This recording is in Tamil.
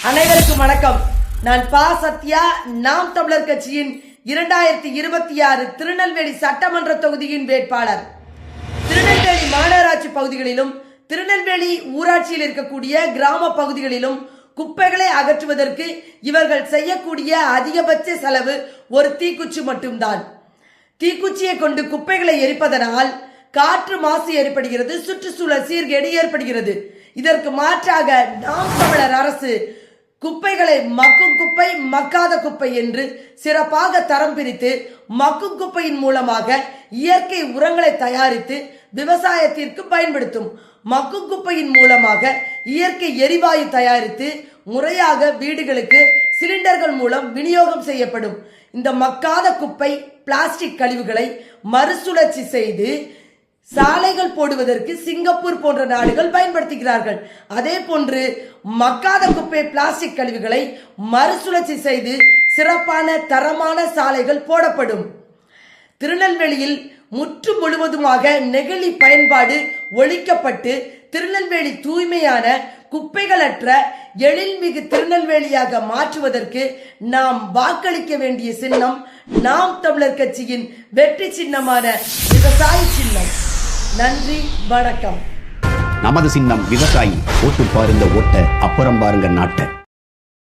அனைவருக்கும் வணக்கம். நான் பா சத்யா, நாம் தமிழர் கட்சியின் 2026 திருநெல்வேலி சட்டமன்ற தொகுதியின் வேட்பாளர். திருநெல்வேலி மாநகராட்சி பகுதிகளிலும் திருநெல்வேலி ஊராட்சியில் இருக்கக்கூடிய கிராம பகுதிகளிலும் குப்பைகளை அகற்றுவதற்கு இவர்கள் செய்யக்கூடிய அதிகபட்ச செலவு ஒரு தீக்குச்சி மட்டும்தான். தீக்குச்சியை கொண்டு குப்பைகளை எரிப்பதனால் காற்று மாசு ஏற்படுகிறது, சுற்றுச்சூழல் சீர்கேடு ஏற்படுகிறது. இதற்கு மாற்றாக நாம் தமிழர் அரசு குப்பைகளை மக்கும் குப்பை, மக்காத குப்பை என்று சிறப்பாக தரம் பிரித்து மக்கும் குப்பையின் மூலமாக இயற்கை உரங்களை தயாரித்து விவசாயத்திற்கு பயன்படுத்தும். மக்கும் குப்பையின் மூலமாக இயற்கை எரிவாயு தயாரித்து முறையாக வீடுகளுக்கு சிலிண்டர்கள் மூலம் விநியோகம் செய்யப்படும். இந்த மக்காத குப்பை பிளாஸ்டிக் கழிவுகளை மறுசுழற்சி செய்து சாலைகள் போடுவதற்கு சிங்கப்பூர் போன்ற நாடுகள் பயன்படுத்துகிறார்கள். அதே போன்று மக்காத குப்பை பிளாஸ்டிக் கழிவுகளை மறுசுழற்சி செய்து சிறப்பான தரமான சாலைகள் போடப்படும். திருநெல்வேலியில் முற்று முழுவதுமாக நெகிழி பயன்பாடு ஒழிக்கப்பட்டு திருநெல்வேலி தூய்மையான குப்பைகளற்ற எழில்மிகு திருநெல்வேலியாக மாற்றுவதற்கு நாம் வாக்களிக்க வேண்டிய சின்னம் நாம் தமிழர் கட்சியின் வெற்றி சின்னமான விவசாய சின்னம். நன்றி, வணக்கம். நமது சின்னம் விவசாயி. ஓட்டு பாருங்க ஓட்ட, அப்புறம் பாருங்க நாட்டை.